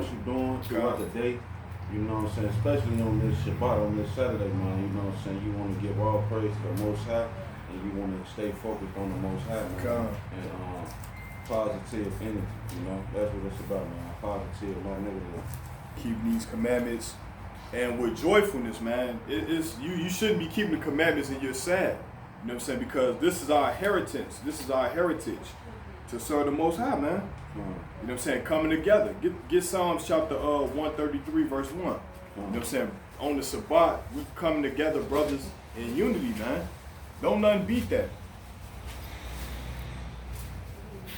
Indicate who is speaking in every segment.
Speaker 1: what you're doing throughout the day. You know what I'm saying? Especially on this Shabbat, on this Saturday, man. You know what I'm saying? You want to give all praise to the Most High, and you want to stay focused on the Most High, man. And positive energy, you know? That's what it's about, man. Positive, not negative.
Speaker 2: Keeping these commandments, and with joyfulness, man. You shouldn't be keeping the commandments and you're sad. You know what I'm saying? Because this is our inheritance. This is our heritage to serve the Most High, man. You know what I'm saying? Coming together. Get Psalms chapter 133, verse 1. You know what I'm saying? On the Shabbat, we coming together, brothers, in unity, man. Don't nothing beat that.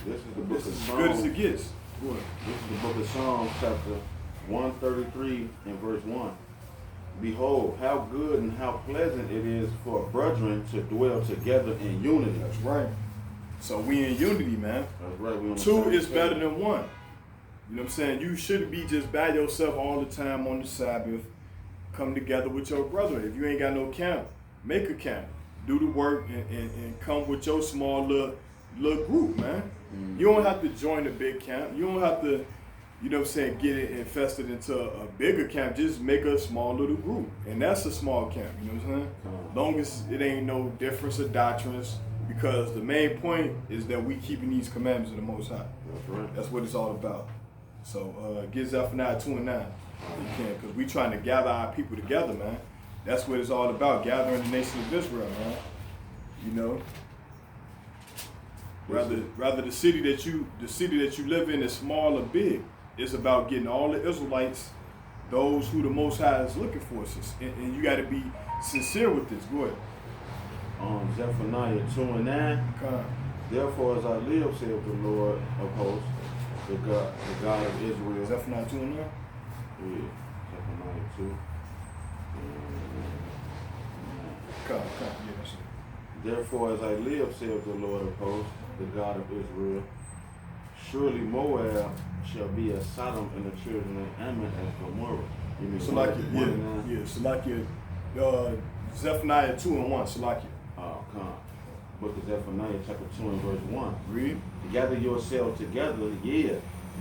Speaker 1: This is the book of Psalms.
Speaker 2: As good as it gets.
Speaker 1: Good. This is the book of Psalms, chapter 133 and verse 1. Behold, how good and how pleasant it is for brethren to dwell together in unity.
Speaker 2: That's right. So we in unity, man.
Speaker 1: That's right. We on
Speaker 2: Two is better than one. You know what I'm saying? You shouldn't be just by yourself all the time on the Sabbath. Come together with your brethren. If you ain't got no camp, make a camp. Do the work and come with your small little group, man. Mm-hmm. You don't have to join a big camp. You don't have to, you know what I'm saying, get it infested into a bigger camp. Just make a small little group. And that's a small camp, you know what I'm saying? Long as it ain't no difference of doctrines, because the main point is that we keeping these commandments of the Most High.
Speaker 1: That's right.
Speaker 2: That's what it's all about. So get Zephaniah 2 and 9 if you can, because we trying to gather our people together, man. That's what it's all about, gathering the nation of Israel, man. You know? Rather the city that you live in is small or big. It's about getting all the Israelites, those who the Most High is looking for. And you got to be sincere with this. Go ahead.
Speaker 1: Zephaniah 2 and 9. Therefore, as I live, saith the Lord of hosts, the God of Israel.
Speaker 2: Zephaniah 2 and 9?
Speaker 1: Yeah, Zephaniah 2.
Speaker 2: Yes.
Speaker 1: Therefore, as I live, saith the Lord of hosts, the God of Israel, surely Moab shall be as Sodom and the children of Ammon as Gomorrah.
Speaker 2: So like Zephaniah 2 and 1. So like it.
Speaker 1: Book of Zephaniah chapter 2 and verse 1.
Speaker 2: Read.
Speaker 1: Gather yourselves together,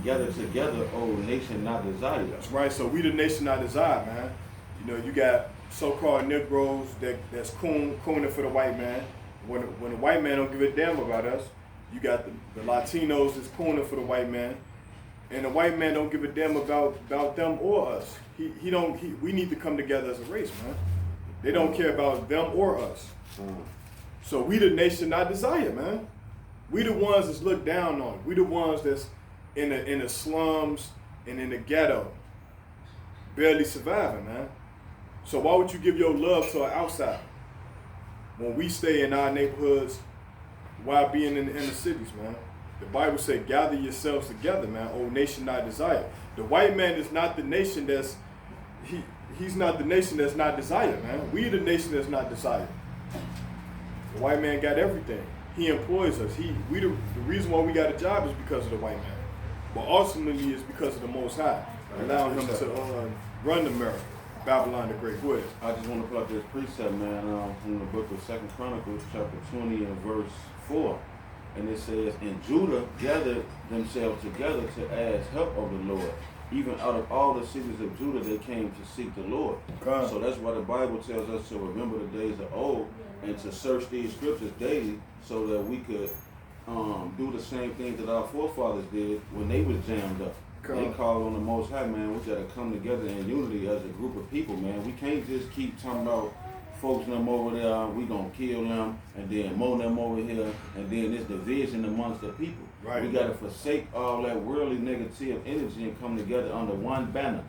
Speaker 1: gather together, O nation not desired.
Speaker 2: That's right. So we the nation not desired, man. You know, you got so-called Negroes that's cooning for the white man. When the white man don't give a damn about us, you got the Latinos that's cooning for the white man, and the white man don't give a damn about them or us. We need to come together as a race, man. They don't care about them or us. So we the nation not desired, man. We the ones that's looked down on. We the ones that's in the slums and in the ghetto, barely surviving, man. So why would you give your love to an outsider when we stay in our neighborhoods while being in the inner cities, man? The Bible said, gather yourselves together, man, O nation not desired. The white man is not the nation he's not the nation that's not desired, man. We the nation that's not desired. The white man got everything. He employs us. The reason why we got a job is because of the white man. But ultimately it's because of the Most High, allowing him to run America. Babylon the Great. Go ahead.
Speaker 1: I just want to put out this precept, man, from the book of 2 Chronicles, chapter 20 and verse 4. And it says, and Judah gathered themselves together to ask help of the Lord. Even out of all the cities of Judah, they came to seek the Lord. So that's why the Bible tells us to remember the days of old and to search these scriptures daily so that we could do the same things that our forefathers did when they was jammed up. They call on the Most High, man. We got to come together in unity as a group of people, man. We can't just keep talking about folks them over there, we going to kill them, and then mow them over here, and then there's division amongst the people.
Speaker 2: Right.
Speaker 1: We got to forsake all that worldly negative energy and come together under one banner.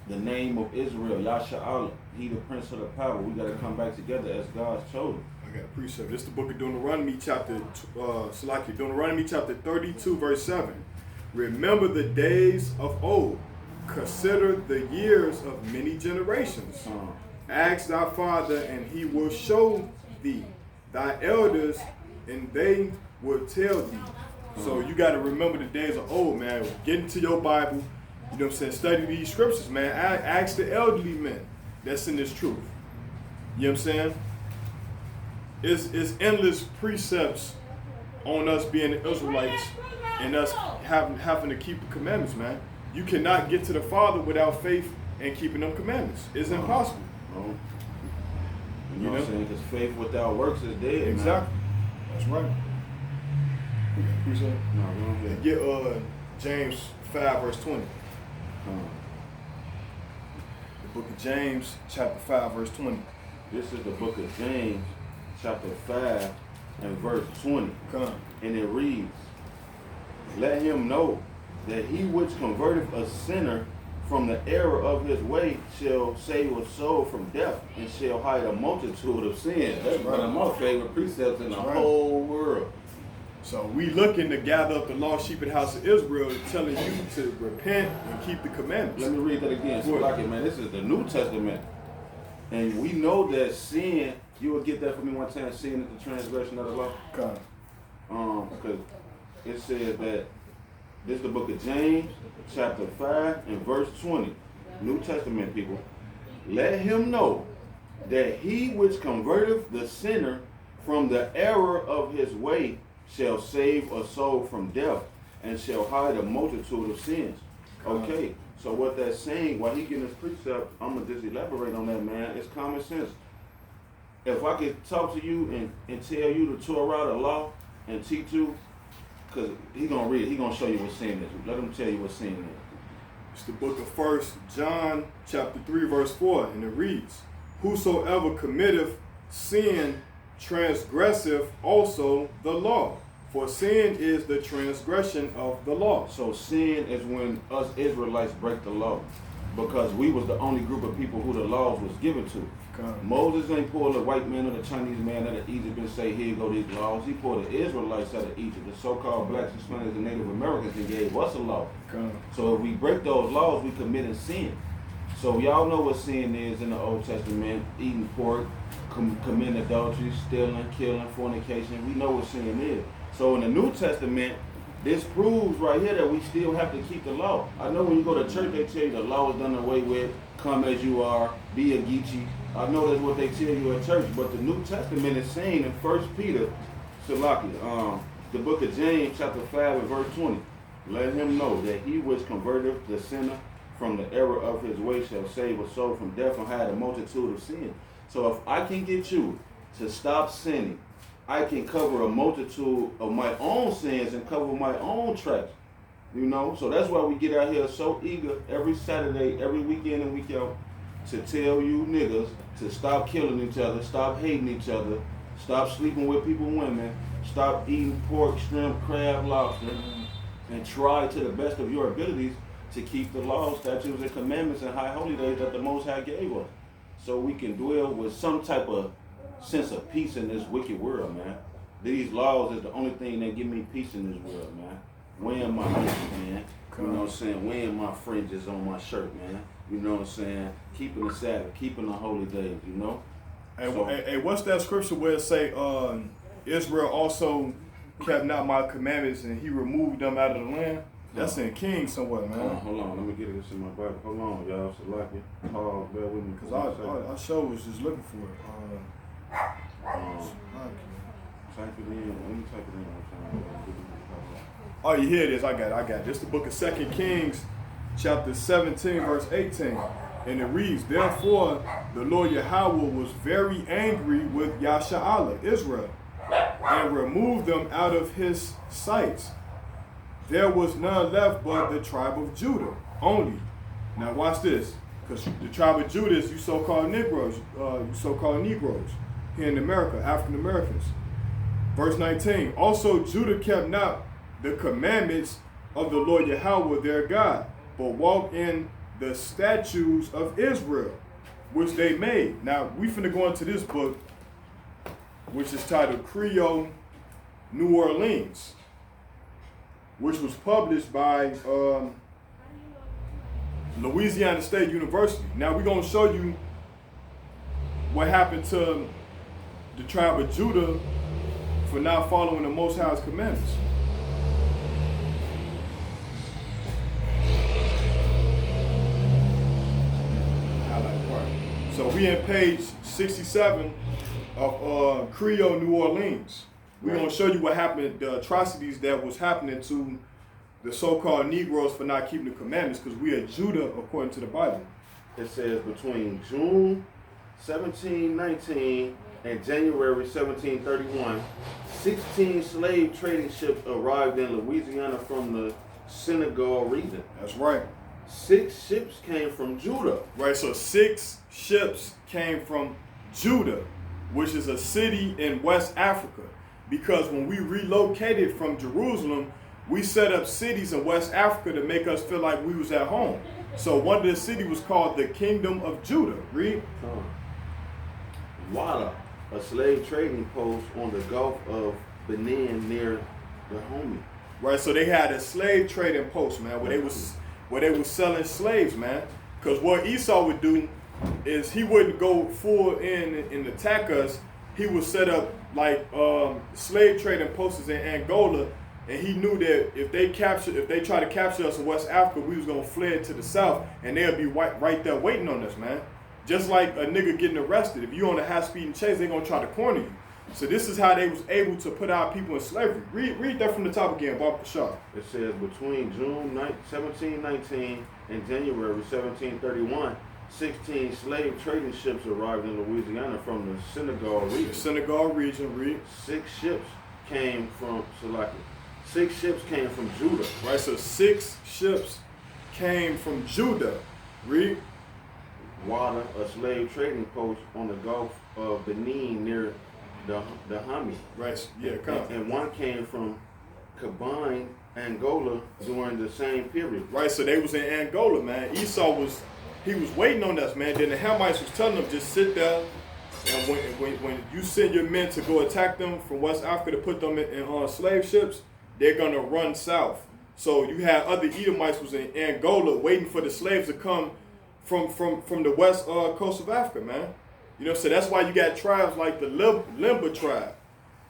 Speaker 1: The name of Israel, Yasha, he the prince of the power. We got to come back together as God's chosen.
Speaker 2: I got a precept. This is the book of Deuteronomy chapter 32, verse 7. Remember the days of old. Consider the years of many generations. Ask thy father, and he will show thee. Thy elders, and they will tell thee. So you got to remember the days of old, man. Get into your Bible. You know what I'm saying? Study these scriptures, man. Ask the elderly men that's in this truth. You know what I'm saying? It's endless precepts on us being the Israelites and us having to keep the commandments, man. You cannot get to the Father without faith and keeping them commandments. It's impossible.
Speaker 1: No. You know what I'm saying? Because faith without works is dead.
Speaker 2: Exactly. Man. That's right. Appreciate it.
Speaker 1: No, go ahead.
Speaker 2: Get James 5 verse 20. The book of James, chapter 5, verse 20.
Speaker 1: This is the book of James, chapter 5 and verse 20.
Speaker 2: Come.
Speaker 1: And it reads, let him know that he which converteth a sinner from the error of his way shall save a soul from death and shall hide a multitude of sins. That's one of my favorite precepts in the whole world.
Speaker 2: So we looking to gather up the lost sheep of the house of Israel, telling you to repent and keep the commandments.
Speaker 1: Let me read that again. So like it, man, this is the New Testament. And we know that sin, you will get that for me one time, sin is the transgression of the law.
Speaker 2: Come.
Speaker 1: Because it says that this is the book of James, chapter 5 and verse 20. New Testament people. Let him know that he which converteth the sinner from the error of his way shall save a soul from death and shall hide a multitude of sins. Okay, so what that's saying, while he getting this precept, I'm going to just elaborate on that, man. It's common sense. If I could talk to you and tell you the Torah, the law, and teach you, because he's going to read it, he's going to show you what sin is. Let him tell you what sin is.
Speaker 2: It's the book of 1 John, chapter 3, verse 4, and it reads, whosoever committeth sin transgresseth also the law, for sin is the transgression of the law.
Speaker 1: So sin is when us Israelites break the law, because we was the only group of people who the laws was given to. Moses ain't pulled a white man or the Chinese man out of Egypt and say, here go these laws. He pulled the Israelites out of Egypt, the so-called blacks, Hispanics, and Native Americans, and gave us a law. So if we break those laws, we committing sin. So y'all know what sin is in the Old Testament: eating pork, committing adultery, stealing, killing, fornication. We know what sin is. So in the New Testament, this proves right here that we still have to keep the law. I know when you go to church, they tell you the law is done away with, come as you are, be a Geechee. I know that's what they tell you at church, but the New Testament is saying in 1 Peter, the book of James, chapter 5 and verse 20, let him know that he which converteth the sinner from the error of his way shall save a soul from death and hide a multitude of sins. So if I can get you to stop sinning, I can cover a multitude of my own sins and cover my own tracks. You know, so that's why we get out here so eager every Saturday, every weekend and week out to tell you niggas to stop killing each other, stop hating each other, stop sleeping with people, women, stop eating pork, shrimp, crab, lobster, and try to the best of your abilities to keep the laws, statutes, and commandments and high holy days that the Most High gave us, so we can dwell with some type of sense of peace in this wicked world, man. These laws is the only thing that give me peace in this world, man. Wearing my music, man. You know what I'm saying? Wearing my fringes on my shirt, man. You know what I'm saying? Keeping the Sabbath, keeping the holy days, you know?
Speaker 2: And what's that scripture where it say, Israel also kept not my commandments and he removed them out of the land? That's in Kings somewhere, man.
Speaker 1: Hold on, let me get this in my Bible. Hold on, y'all. So like it. Bear with me.
Speaker 2: Because I sure was just looking for it.
Speaker 1: Type it in. Let me type it in one time.
Speaker 2: Oh, yeah, here it is. I got it. This is the book of 2 Kings, chapter 17, verse 18. And it reads, therefore, the Lord Yahweh was very angry with Yasha'Allah, Israel, and removed them out of his sight. There was none left but the tribe of Judah only. Now watch this, because the tribe of Judah is you so-called Negroes, here in America, African Americans. Verse 19, also Judah kept not the commandments of the Lord Yahweh their God, but walked in the statutes of Israel, which they made. Now we finna go into this book, which is titled Creole New Orleans, which was published by Louisiana State University. Now we're gonna show you what happened to the tribe of Judah for not following the Most High's commandments. So we in page 67 of Creole New Orleans. We're gonna show you what happened, the atrocities that was happening to the so-called Negroes for not keeping the commandments, because we are Judah according to the Bible.
Speaker 1: It says between June 1719 and January 1731, 16 slave trading ships arrived in Louisiana from the Senegal region.
Speaker 2: That's right.
Speaker 1: 6 ships came from Judah.
Speaker 2: Right, so 6 ships came from Judah, which is a city in West Africa. Because when we relocated from Jerusalem, we set up cities in West Africa to make us feel like we was at home. So one of the cities was called the Kingdom of Judah. Read.
Speaker 1: Wada, a slave trading post on the Gulf of Benin near the Dahomey.
Speaker 2: Right, so they had a slave trading post, man, where they was selling slaves, man. Because what Esau would do is he wouldn't go full in and attack us. He would set up like slave trading posts in Angola, and he knew that if they try to capture us in West Africa, we was gonna flee to the south, and they'll be right there waiting on us, man. Just like a nigga getting arrested. If you on a high-speed and chase, they're gonna try to corner you. So this is how they was able to put our people in slavery. Read that from the top again, Bob Shaw.
Speaker 1: It says between June 1719 and January 1731, 16 slave trading ships arrived in Louisiana from the Senegal region.
Speaker 2: The Senegal region, read.
Speaker 1: 6 ships came from Salaki. 6 ships came from Judah.
Speaker 2: Right, so 6 ships came from Judah. Read.
Speaker 1: Wada, a slave trading post on the Gulf of Benin near the Dahomey.
Speaker 2: Right, yeah, come.
Speaker 1: And 1 came from Cabine, Angola during the same period.
Speaker 2: Right, so they was in Angola, man. Esau was waiting on us, man. Then the Hamites was telling them, just sit there, and when you send your men to go attack them from West Africa to put them in slave ships, they're gonna run south. So you had other Edomites was in Angola waiting for the slaves to come from the west coast of Africa, man. You know, so that's why you got tribes like the Limba tribe,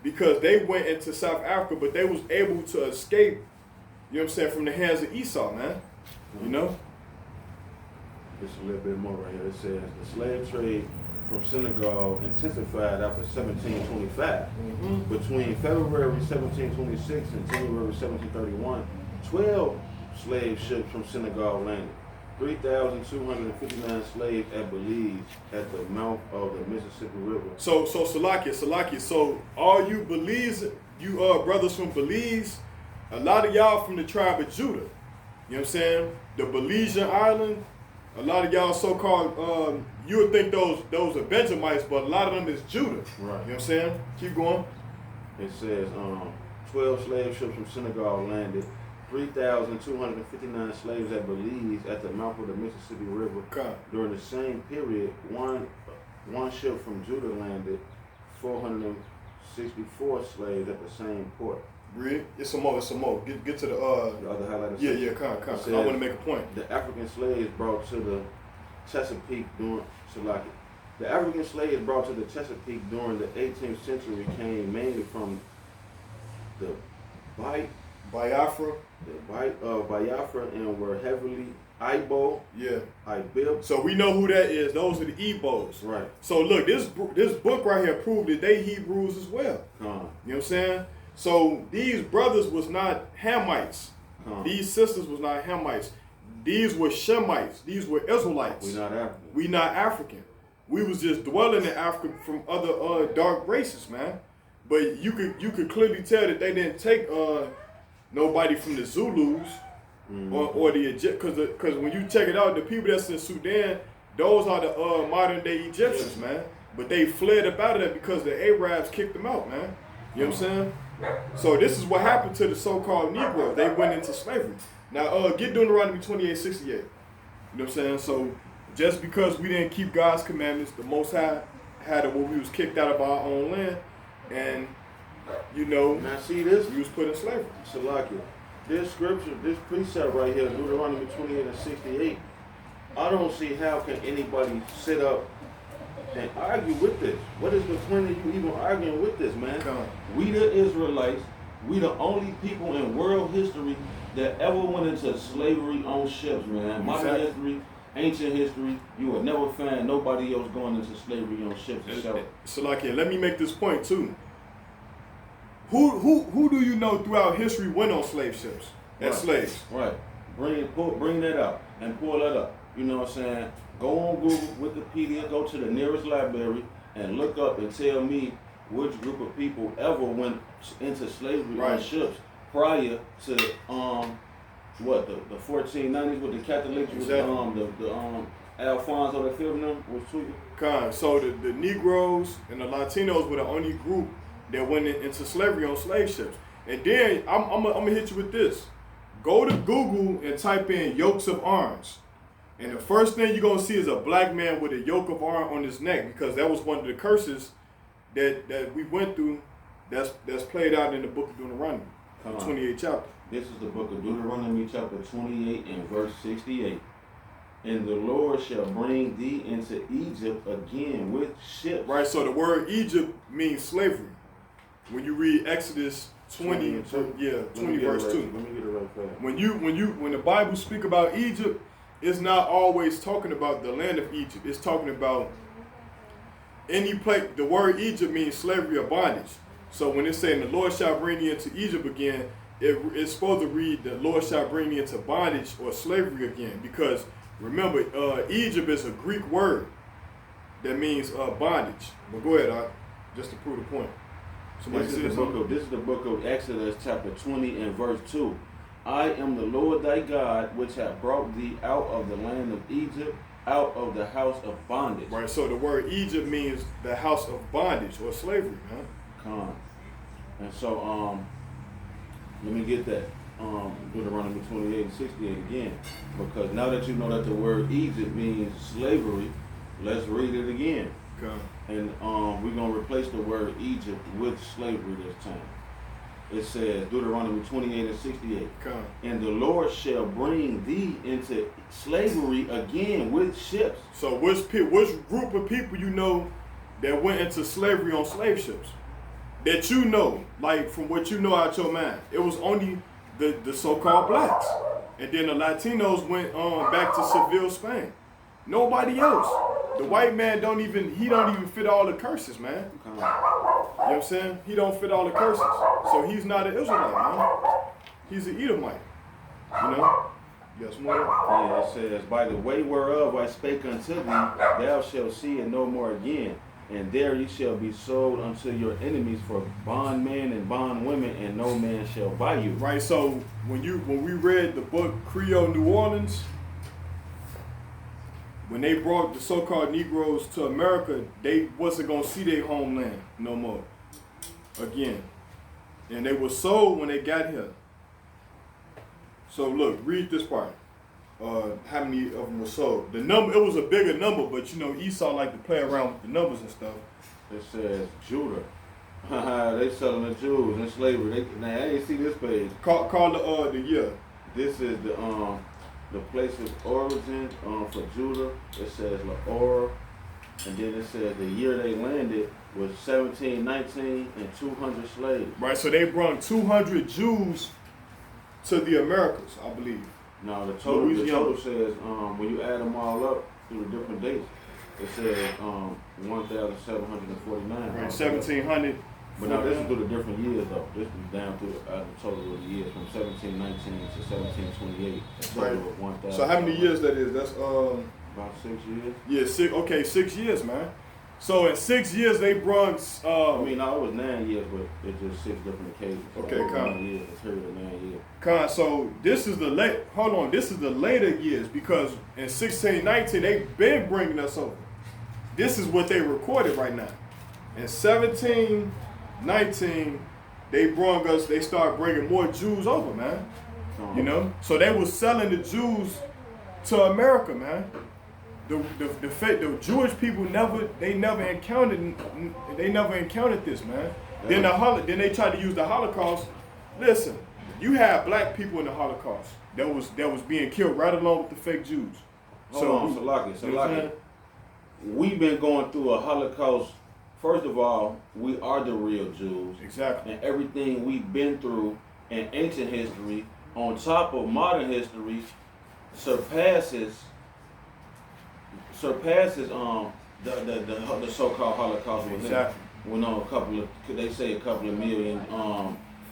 Speaker 2: because they went into South Africa, but they was able to escape, you know what I'm saying, from the hands of Esau, man. You know?
Speaker 1: Just a little bit more right here. It says the slave trade from Senegal intensified after 1725. Between February 1726 and January 1731, 12 slave ships from Senegal landed. 3,259 slaves at Belize at the mouth of the Mississippi River.
Speaker 2: So Salakia. So all you Belize, you brothers from Belize, a lot of y'all from the tribe of Judah. You know what I'm saying? The Belizean island, a lot of y'all so-called, you would think those are Benjamites, but a lot of them is Judah.
Speaker 1: Right.
Speaker 2: You know what I'm saying? Keep going.
Speaker 1: It says 12 slave ships from Senegal landed. 3,259 slaves at Belize at the mouth of the Mississippi River. During the same period, one ship from Judah landed. 464 slaves at the same port.
Speaker 2: Read. It's some more. Get to the
Speaker 1: other highlighter.
Speaker 2: Yeah, come. I want to make a point.
Speaker 1: The African slaves brought to the Chesapeake during Salaki. The African slaves brought to the Chesapeake during the 18th century came mainly from the Biafra and were heavily Igbo.
Speaker 2: Yeah.
Speaker 1: Ibib.
Speaker 2: So we know who that is. Those are the Igbos.
Speaker 1: Right.
Speaker 2: So look, this book right here proved that they Hebrews as well. You know what I'm saying? So these brothers was not Hamites. These sisters was not Hamites. These were Shemites. These were Israelites.
Speaker 1: We not African.
Speaker 2: We was just dwelling in Africa from other dark races, man. But you could clearly tell that they didn't take nobody from the Zulus or the Egypt, because when you check it out, the people that's in Sudan, those are the modern day Egyptians, man. But they fled up out of there because the Arabs kicked them out, man. You know what I'm saying? So this is what happened to the so-called Negroes. They went into slavery. Now get Deuteronomy 28:68. You know what I'm saying? So just because we didn't keep God's commandments, the Most High had it where we was kicked out of our own land, and you know,
Speaker 1: now see this?
Speaker 2: You was put in slavery.
Speaker 1: Salakia. This scripture, this precept right here, Deuteronomy 28:68, I don't see how can anybody sit up and argue with this. What is the point of you even arguing with this, man? We the Israelites, we the only people in world history that ever went into slavery on ships, man. Modern history, ancient history, you will never find nobody else going into slavery on ships.
Speaker 2: Salakia, let me make this point too. Who do you know throughout history went on slave ships? as slaves.
Speaker 1: Right. Bring that up and pull that up. You know what I'm saying? Go on Google, Wikipedia, go to the nearest library and look up and tell me which group of people ever went into slavery on ships prior to the 1490s with the Catholics,
Speaker 2: exactly.
Speaker 1: the Alfonso the Fifth was tweeting.
Speaker 2: So the Negroes and the Latinos were the only group that went into slavery on slave ships. And then I'm gonna hit you with this. Go to Google and type in yokes of arms. And the first thing you're gonna see is a black man with a yoke of arm on his neck, because that was one of the curses that we went through that's played out in the book of Deuteronomy, the 28th chapter.
Speaker 1: This is the book of Deuteronomy chapter 28 and verse 68. And the Lord shall bring thee into Egypt again with ships.
Speaker 2: Right, so the word Egypt means slavery. When you read Exodus 20 verse 2.
Speaker 1: Let me get it right fast.
Speaker 2: When the Bible speak about Egypt, it's not always talking about the land of Egypt. It's talking about any place. The word Egypt means slavery or bondage. So when it's saying the Lord shall bring thee into Egypt again, it's supposed to read the Lord shall bring thee into bondage or slavery again. Because remember, Egypt is a Greek word that means bondage. But go ahead, just to prove the point.
Speaker 1: This is the book of Exodus chapter 20 and verse 2. I am the Lord thy God, which hath brought thee out of the land of Egypt, out of the house of bondage.
Speaker 2: Right, so the word Egypt means the house of bondage or slavery, huh?
Speaker 1: And so, let me get that. Deuteronomy 28 and 68 again. Because now that you know that the word Egypt means slavery, let's read it again. And we're going to replace the word Egypt with slavery this time. It says, Deuteronomy 28 and 68. And the Lord shall bring thee into slavery again with ships. So
Speaker 2: which group of people you know that went into slavery on slave ships? That you know, like from what you know out your mind. It was only the so-called blacks. And then the Latinos went back to Seville, Spain. Nobody else. The white man don't even fit all the curses, man. You know what I'm saying? He don't fit all the curses. So he's not an Israelite, man. He's an Edomite. You know? Yes, more.
Speaker 1: Yeah, it says, by the way whereof I spake unto thee, thou shalt see it no more again. And there ye shall be sold unto your enemies for bondmen and bondwomen, and no man shall buy you.
Speaker 2: Right, so when we read the book Creole New Orleans, when they brought the so-called Negroes to America, they wasn't going to see their homeland no more again. And they were sold when they got here. So look, read this part. How many of them were sold? The number, it was a bigger number, but you know, Esau liked to play around with the numbers and stuff.
Speaker 1: It says Judah. They selling the Jews in slavery. I ain't see this page.
Speaker 2: Call the year.
Speaker 1: This is the place of origin for Judah. It says Lahore, and then it says the year they landed was 1719 and 200 slaves.
Speaker 2: Right, so they brought 200 Jews to the Americas, I believe.
Speaker 1: Now the total says when you add them all up through the different dates, it says 1,749.
Speaker 2: Right, 1,700.
Speaker 1: But now this is through the different years though. This is down through the total of the years from 1719 to 1728.
Speaker 2: Right.
Speaker 1: Of 1,000.
Speaker 2: So how many years that is? That's
Speaker 1: about 6 years.
Speaker 2: Yeah, 6 years, man. So in 6 years they brought.
Speaker 1: I mean, no, it was 9 years, but it's just 6 different occasions. So
Speaker 2: okay,
Speaker 1: 9 years. It's period of 9 years.
Speaker 2: So this is the This is the later years, because in 1619 they've been bringing us over. This is what they recorded right now. In 1719 they started bringing more Jews over, man. You know, so they was selling the Jews to America, man. The Jewish people never encountered this, man.
Speaker 1: Yeah.
Speaker 2: Then they tried to use the Holocaust. Listen, you had black people in the Holocaust that was being killed right along with the fake Jews.
Speaker 1: Salaki. We've been going through a Holocaust. First of all, we are the real Jews.
Speaker 2: Exactly.
Speaker 1: And everything we've been through in ancient history, on top of modern history, surpasses the so-called Holocaust.
Speaker 2: Exactly.
Speaker 1: When they say a couple of million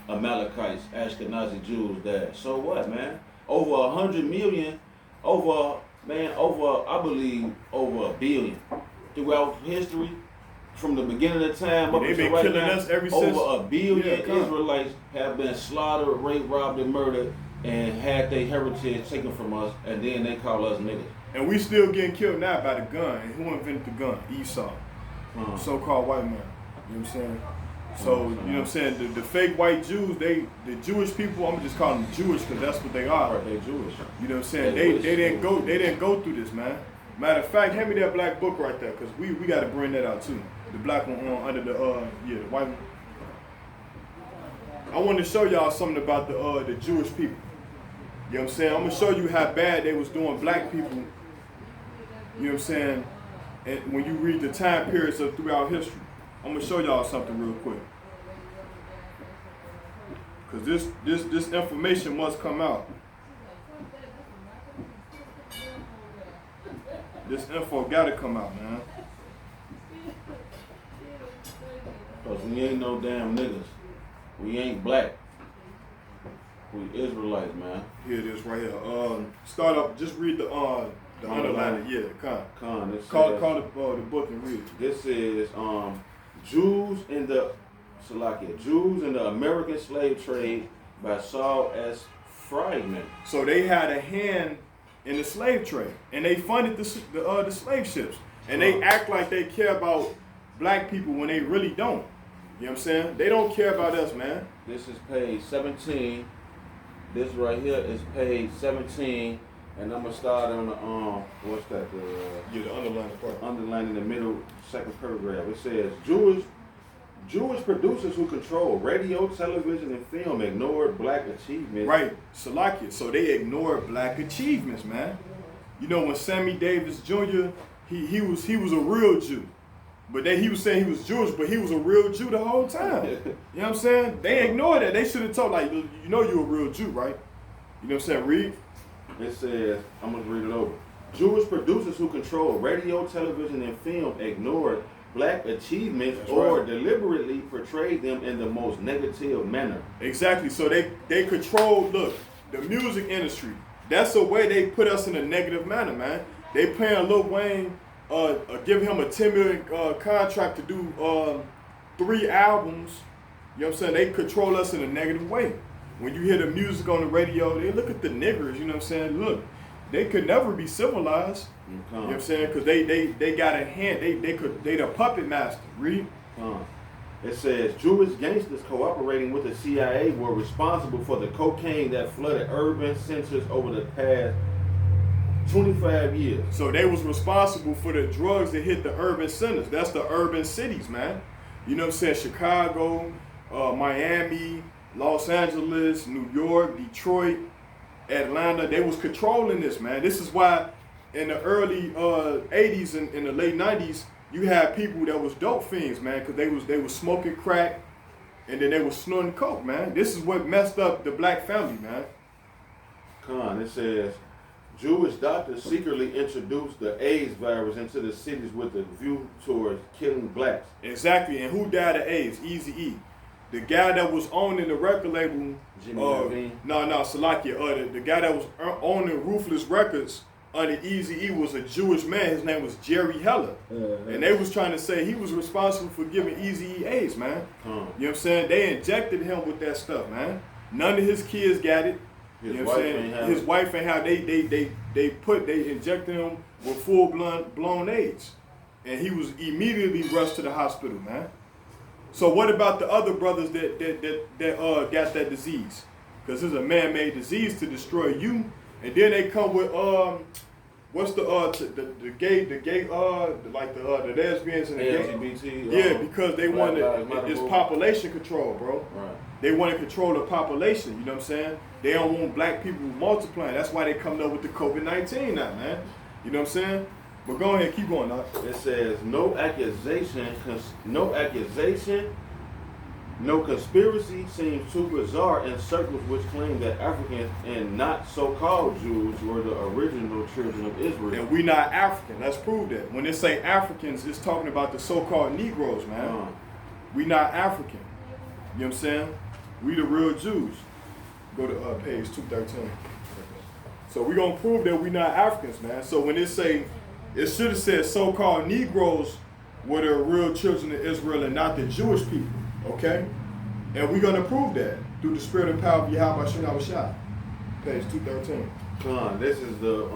Speaker 1: Amalekites, Ashkenazi Jews there. So what, man? Over 100 million, over I believe over 1 billion throughout history, from the beginning of time up
Speaker 2: They've
Speaker 1: to
Speaker 2: been
Speaker 1: right
Speaker 2: killing
Speaker 1: now.
Speaker 2: us ever since.
Speaker 1: Over 1 billion
Speaker 2: Yeah,
Speaker 1: Israelites have been slaughtered, raped, robbed, and murdered, and had their heritage taken from us, and then they call us niggas.
Speaker 2: And we still getting killed now by the gun. And who invented the gun? Esau. So-called white man. You know what I'm saying? So, you know what I'm saying? The fake white Jews, the Jewish people, I'm just calling them Jewish because that's what they are.
Speaker 1: Right, they Jewish.
Speaker 2: You know what I'm saying? They didn't go through this, man. Matter of fact, hand me that black book right there, because we got to bring that out too. The black one under the the white one. I want to show y'all something about the Jewish people. You know what I'm saying? I'm gonna show you how bad they was doing black people. You know what I'm saying? And when you read the time periods of throughout history, I'm gonna show y'all something real quick. Cause this information must come out. This info gotta come out, man.
Speaker 1: Cause we ain't no damn niggas. We ain't black. We Israelites, man.
Speaker 2: Here it is right here. Start up. Just read the underline. Yeah,
Speaker 1: Call
Speaker 2: the book and read it.
Speaker 1: This is Jews in the American slave trade by Saul S. Friedman.
Speaker 2: So they had a hand in the slave trade, and they funded the slave ships, and they act like they care about black people when they really don't. You know what I'm saying? They don't care about us, man.
Speaker 1: This is page 17. This right here is page 17, and I'm gonna start on the what's that?
Speaker 2: The underline part.
Speaker 1: Underline in the middle, second paragraph. It says Jewish producers who control radio, television, and film ignored black achievements.
Speaker 2: Right, Salakia. So they ignored black achievements, man. You know when Sammy Davis Jr. he was a real Jew. But he was saying he was Jewish, but he was a real Jew the whole time. You know what I'm saying? They ignored it. They should have told, like, you know you're a real Jew, right? You know what I'm saying? Read.
Speaker 1: It says, I'm going to read it over. Jewish producers who control radio, television, and film ignored black achievements deliberately portrayed them in the most negative manner.
Speaker 2: Exactly. So they control, look, the music industry. That's the way they put us in a negative manner, man. They paying Lil Wayne, giving him a $10 million contract to do 3 albums. You know what I'm saying? They control us in a negative way. When you hear the music on the radio, they look at the niggers, you know what I'm saying? Look, they could never be civilized. You know what I'm saying? Because they got a hand, they the puppet master. Read.
Speaker 1: It says Jewish gangsters cooperating with the CIA were responsible for the cocaine that flooded urban centers over the past 25 years.
Speaker 2: So they was responsible for the drugs that hit the urban centers. That's the urban cities, man. You know what I'm saying? Chicago, Miami, Los Angeles, New York, Detroit, Atlanta. They was controlling this, man. This is why in the early 80s and in the late 90s, you had people that was dope fiends, man, because they was smoking crack and then they was snorting coke, man. This is what messed up the black family, man.
Speaker 1: It says Jewish doctors secretly introduced the AIDS virus into the cities with a view towards killing blacks.
Speaker 2: Exactly, and who died of AIDS? Eazy-E. The guy that was owning the record label, Salakia, the guy that was owning Ruthless Records under Eazy-E was a Jewish man. His name was Jerry Heller. And they was trying to say he was responsible for giving Eazy-E AIDS, man. You know what I'm saying? They injected him with that stuff, man. None of his kids got it. You know what I'm saying? His wife ain't how they injected him with full blown AIDS. And he was immediately rushed to the hospital, man. So what about the other brothers that got that disease? Because it's a man-made disease to destroy you. And then they come with what's the lesbians and the
Speaker 1: LGBT.
Speaker 2: Yeah, because they want it's population control, bro.
Speaker 1: Right.
Speaker 2: They want to control the population. You know what I'm saying? They don't want black people multiplying. That's why they coming up with the COVID-19 now, man. You know what I'm saying? But go ahead, keep going, Doc.
Speaker 1: It says no accusation, no conspiracy seems too bizarre in circles which claim that Africans and not so-called Jews were the original children of Israel.
Speaker 2: And we not African. Let's prove that. When they say Africans, it's talking about the so-called Negroes, man. We not African. You know what I'm saying? We the real Jews. Go to page 213. So we're going to prove that we're not Africans, man. So when it should have said so-called Negroes were the real children of Israel and not the Jewish people, okay? And we're going to prove that through the spirit and power of Yahweh Shah. Page 213.
Speaker 1: This is the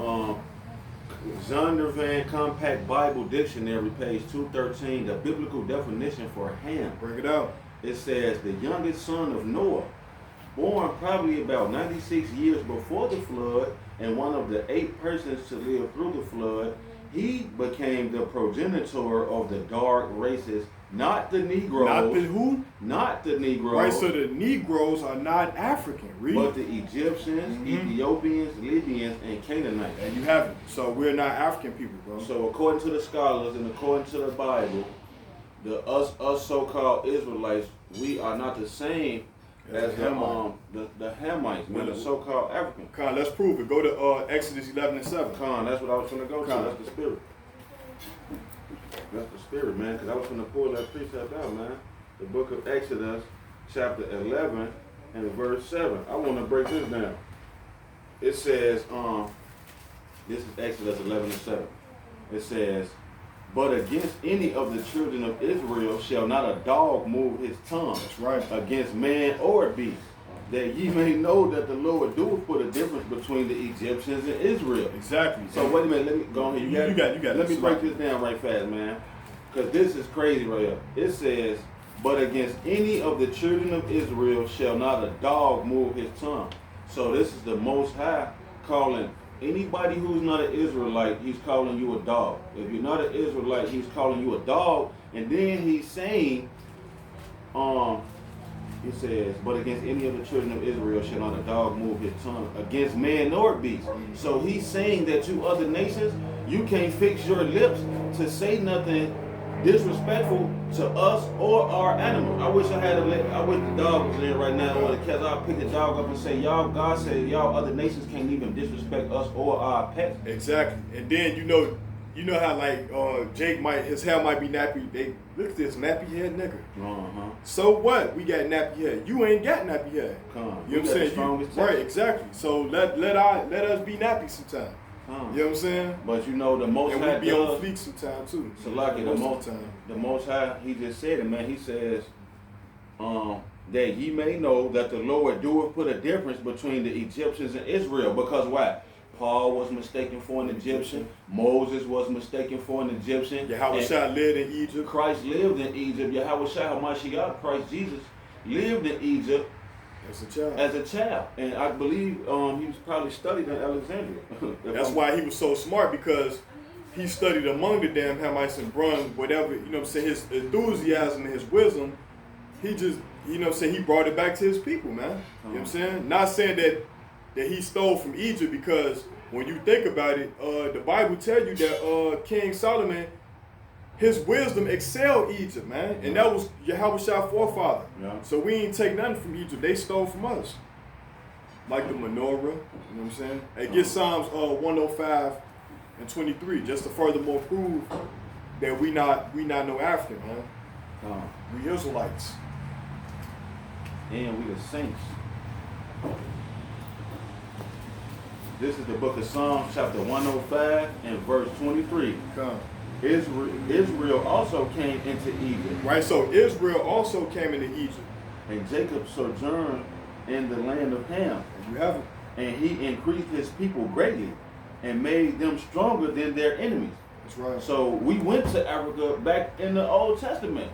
Speaker 1: Zondervan Compact Bible Dictionary, page 213, the biblical definition for Ham.
Speaker 2: Bring it out.
Speaker 1: It says, the youngest son of Noah, born probably about 96 years before the flood, and one of the 8 persons to live through the flood, he became the progenitor of the dark races, not the Negroes.
Speaker 2: Not the who?
Speaker 1: Not the Negroes.
Speaker 2: Right, so the Negroes are not African, read.
Speaker 1: But the Egyptians, Ethiopians, Libyans, and Canaanites.
Speaker 2: And you have it. So we're not African people, bro.
Speaker 1: So according to the scholars and according to the Bible, us so-called Israelites, we are not the same as the Hamites, man, the so-called African.
Speaker 2: Con, let's prove it. Go to Exodus 11 and 7.
Speaker 1: Con, that's what I was going to go to. That's the spirit. That's the spirit, man, because I was going to pull that precept out, man. The book of Exodus, chapter 11 and verse 7. I want to break this down. It says, this is Exodus 11 and 7. It says, but against any of the children of Israel shall not a dog move his tongue.
Speaker 2: That's right.
Speaker 1: Against man or beast, that ye may know that the Lord doeth put a difference between the Egyptians and Israel.
Speaker 2: Exactly.
Speaker 1: So wait a minute, let me go ahead.
Speaker 2: You got it.
Speaker 1: Let me break this down right fast, man. Because this is crazy right here. It says, but against any of the children of Israel shall not a dog move his tongue. So this is the Most High calling anybody who's not an Israelite, he's calling you a dog. If you're not an Israelite, he's calling you a dog. And then he's saying, he says, but against any of the children of Israel shall not a dog move his tongue, against man nor beast. So he's saying that you other nations, you can't fix your lips to say nothing disrespectful to us or our animals. I wish I wish the dog was in right now, or the cats. I'll pick the dog up and say, y'all, God said y'all other nations can't even disrespect us or our pets.
Speaker 2: Exactly. And then you know how like Jake his hair might be nappy. They look at this nappy head nigga. So what? We got nappy head. You ain't got nappy head. You know what I'm saying? Right, exactly. So let us be nappy sometime. You know what I'm saying?
Speaker 1: But you know the Most High
Speaker 2: we be on fleek sometime too.
Speaker 1: So like the Most High, he just said it, man. He says, that ye may know that the Lord doeth put a difference between the Egyptians and Israel. Because why? Paul was mistaken for an Egyptian. Moses was mistaken for an Egyptian.
Speaker 2: Yahweh Shah lived in Egypt.
Speaker 1: Christ lived in Egypt. Yahweh Shah HaMashiach, Christ Jesus, lived in Egypt as a child. And I believe he was probably studied in Alexandria.
Speaker 2: That's why he was so smart, because he studied among the damn Hamites and brung whatever, you know what I'm saying, his enthusiasm and his wisdom, he just, you know what I'm saying, he brought it back to his people, man. You know what I'm saying? Not saying that he stole from Egypt, because when you think about it, the Bible tell you that King Solomon, his wisdom excelled Egypt, man. And that was Yahweh Shah forefather. Yeah. So we ain't take nothing from Egypt. They stole from us. Like the menorah, you know what I'm saying? Hey, get Psalms 105 and 23, just to furthermore prove that we not no African, man. We Israelites.
Speaker 1: And we the saints. This is the book of Psalms, chapter 105 and verse 23.
Speaker 2: Come.
Speaker 1: Israel also came into Egypt.
Speaker 2: Right, so Israel also came into Egypt.
Speaker 1: And Jacob sojourned in the land of Ham.
Speaker 2: And you have it.
Speaker 1: And he increased his people greatly and made them stronger than their enemies.
Speaker 2: That's right.
Speaker 1: So we went to Africa back in the Old Testament.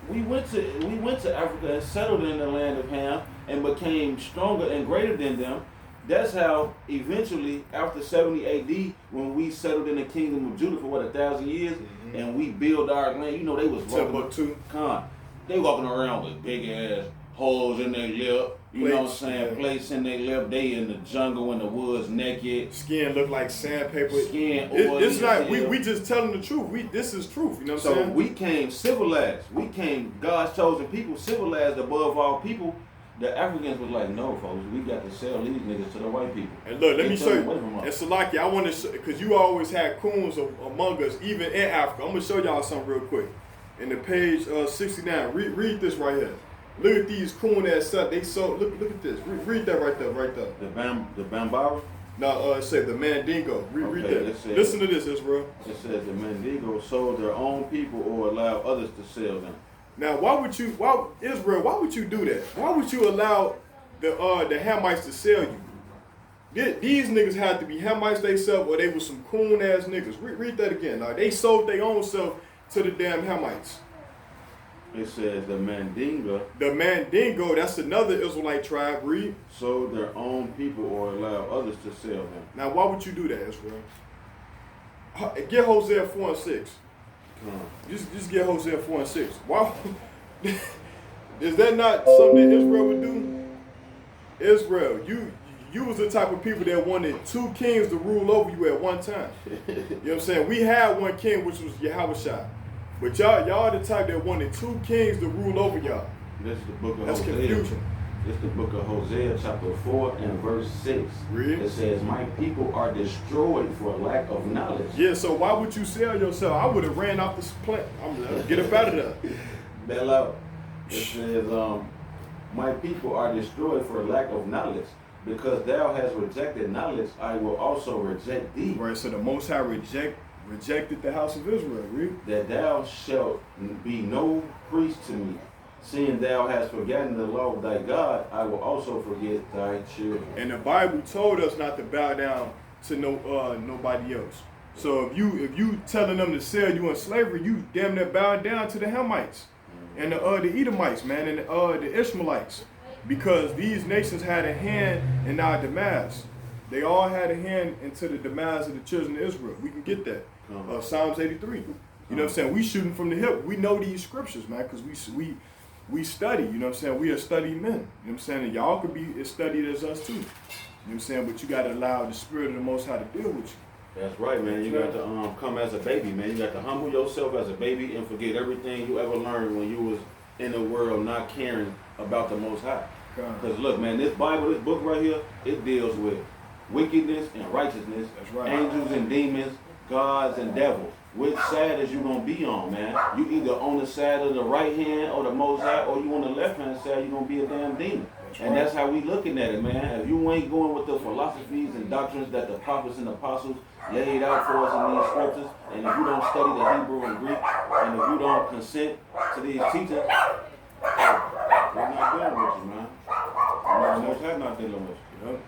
Speaker 1: We went to Africa and settled in the land of Ham and became stronger and greater than them. That's how eventually, after 70 AD, when we settled in the kingdom of Judah for 1,000 years, and we built our land, you know, they was they walking around with big ass holes in their lip, you know what I'm saying, plates in their lip. They in the jungle, in the woods, naked.
Speaker 2: Skin look like sandpaper.
Speaker 1: It's
Speaker 2: like we just telling the truth. This is truth, you know what I'm saying?
Speaker 1: So we came civilized. We came God's chosen people, civilized above all people. The Africans was like, no, folks, we got to sell these niggas to the white people.
Speaker 2: And look, let me show you. And Salaki, I want to show, because you always had coons among us, even in Africa. I'm going to show y'all something real quick. In the page 69, read this right here. Look at these coon ass stuff. They sold. Look at this. Read that right there.
Speaker 1: The Bambara?
Speaker 2: No, it said the Mandingo. Read that.
Speaker 1: Says,
Speaker 2: listen to this, Israel.
Speaker 1: It says the Mandingo sold their own people or allowed others to sell them.
Speaker 2: Now, why would you do that? Why would you allow the Hamites to sell you? These niggas had to be Hamites themselves, or they were some coon ass niggas. Read that again. Now, they sold their own self to the damn Hamites.
Speaker 1: It says the Mandingo.
Speaker 2: The Mandingo, that's another Israelite tribe. Read.
Speaker 1: Sold their own people or allowed others to sell them.
Speaker 2: Now, why would you do that, Israel? Get Hosea 4 and 6. Just get Hosea 4 and 6. Wow. Is that not something that Israel would do? Israel, you was the type of people that wanted two kings to rule over you at one time. You know what I'm saying? We had one king, which was Yahushua. But y'all the type that wanted two kings to rule over y'all.
Speaker 1: This is the book of
Speaker 2: That's
Speaker 1: Hosea.
Speaker 2: confusion.
Speaker 1: This is the book of Hosea, chapter 4 and verse 6.
Speaker 2: Read.
Speaker 1: It says, my people are destroyed for lack of knowledge.
Speaker 2: Yeah, so why would you sell yourself? I would have ran off this plant. I'm gonna get up out of there.
Speaker 1: Bail out. It says, my people are destroyed for lack of knowledge. Because thou hast rejected knowledge, I will also reject thee.
Speaker 2: Right, so the Most High rejected the house of Israel, read.
Speaker 1: That thou shalt be no priest to me. Seeing thou hast forgotten the law of thy God, I will also forget thy children.
Speaker 2: And the Bible told us not to bow down to nobody else. So if you telling them to sell you in slavery, you damn near bowing down to the Hamites and the Edomites, man, and the Ishmaelites. Because these nations had a hand in our demise. They all had a hand into the demise of the children of Israel. We can get that. Psalms 83. You know what I'm saying? We shooting from the hip. We know these scriptures, man, because we study. You know what I'm saying? We are studied men. You know what I'm saying? And y'all could be as studied as us too. You know what I'm saying? But you got to allow the Spirit of the Most High to deal with you.
Speaker 1: That's right, man. You got to come as a baby, man. You got to humble yourself as a baby and forget everything you ever learned when you was in the world not caring about the Most High. Because look, man, this Bible, this book right here, it deals with wickedness and righteousness,
Speaker 2: That's right.
Speaker 1: Angels and demons, gods and devils. Which side is you gonna be on, man? You either on the side of the right hand or the Most High, or you on the left hand side, you gonna be a damn demon. And that's how we looking at it, man. If you ain't going with the philosophies and doctrines that the prophets and apostles laid out for us in these scriptures, and if you don't study the Hebrew and Greek, and if you don't consent to these teachings, we're not dealing with you, man. The Most High not dealing with you.
Speaker 2: Yep.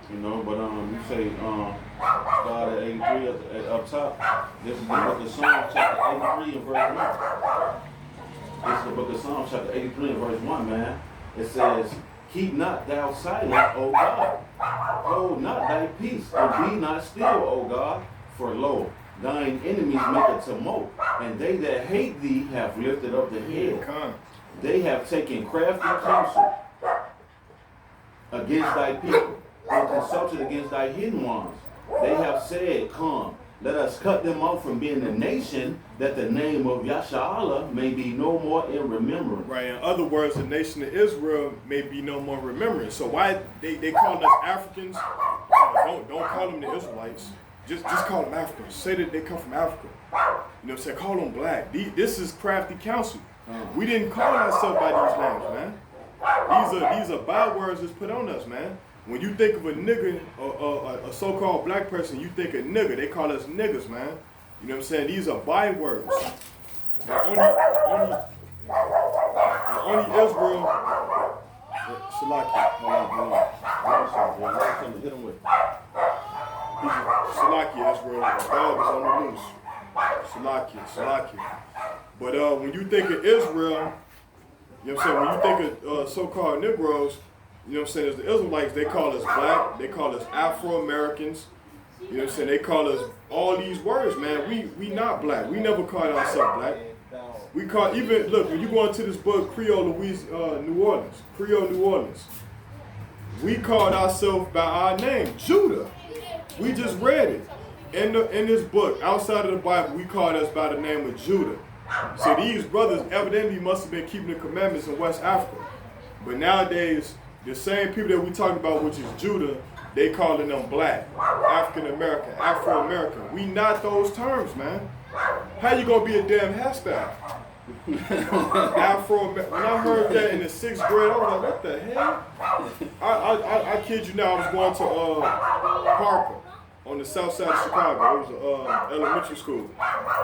Speaker 1: You know, but you say start at 83 up top. This is the book of Psalms chapter 83 and verse 1. This is the book of Psalms chapter 83 and verse 1, man. It says, keep not thou silent, O God. Hold not thy peace, and be not still, O God. For lo, thine enemies make a tumult, and they that hate thee have lifted up the head. They have taken crafty counsel against thy people, and consulted against thy hidden ones. They have said, come, let us cut them off from being a nation, that the name of Yasharun may be no more in remembrance.
Speaker 2: Right, in other words, the nation of Israel may be no more remembrance. So why they call us Africans? Don't call them the Israelites. Just call them Africans. Say that they come from Africa. You know what I'm saying? Call them black. This is crafty counsel. We didn't call ourselves by these names, man. These are bywords that's put on us, man. When you think of a nigga, a so-called black person, you think of nigga. They call us niggas, man. You know what I'm saying? These are bywords. Only Israel. Salaki. Hold on.
Speaker 1: Hit him with.
Speaker 2: Salaki, Israel. The dog is on the loose. Salaki. But when you think of Israel, you know what I'm saying? When you think of so-called Negroes, you know what I'm saying, as the Israelites, they call us black, they call us Afro-Americans, you know what I'm saying, they call us all these words, man. We not black. We never called ourselves black. We call, even, look, when you go into this book, Creole New Orleans, we called ourselves by our name, Judah. We just read it. In this book, outside of the Bible, we called us by the name of Judah. So these brothers evidently must have been keeping the commandments in West Africa. But nowadays, the same people that we talk about, which is Judah, they calling them black, African American, Afro American. We not those terms, man. How you gonna be a damn hairstyle? Afro. When I heard that in the 6th grade, I was like, what the hell? I kid you not, I was going to Parker on the south side of Chicago. It was an elementary school,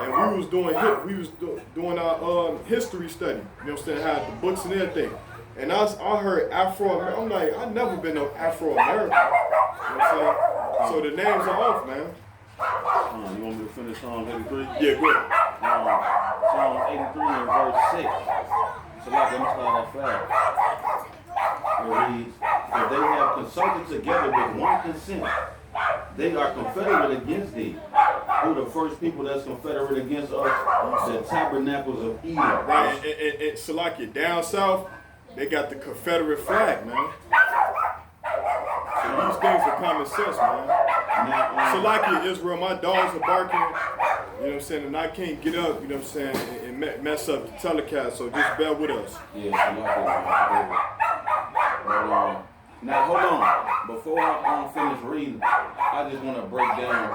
Speaker 2: and we was doing our history study. You know what I'm saying? Had the books and everything. And I heard Afro American. I'm like, I never been no Afro American. You know what I'm saying? So the names are off, man.
Speaker 1: You want me to finish Psalm 83?
Speaker 2: Yeah, go ahead.
Speaker 1: Psalm 83 and verse 6. So let me start that fast. It reads, "For they have consulted together with one consent. They are confederate against thee." Who the first people that's confederate against us? The tabernacles of Eden.
Speaker 2: Right, and Salakia, down south, they got the Confederate flag, man. So these things are common sense, man. Salakia, Israel, my dogs are barking, you know what I'm saying, and I can't get up, you know what I'm saying, and mess up the telecast, so just bear with us.
Speaker 1: Yeah, Salakia. But, now hold on. Before I finish reading, I just want to break down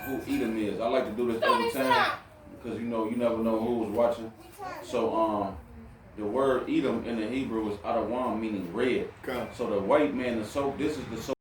Speaker 1: who Edom is. I like to do this every time because you never know who's watching. So the word Edom in the Hebrew is Adawam, meaning red.
Speaker 2: Okay.
Speaker 1: So the white man, this is the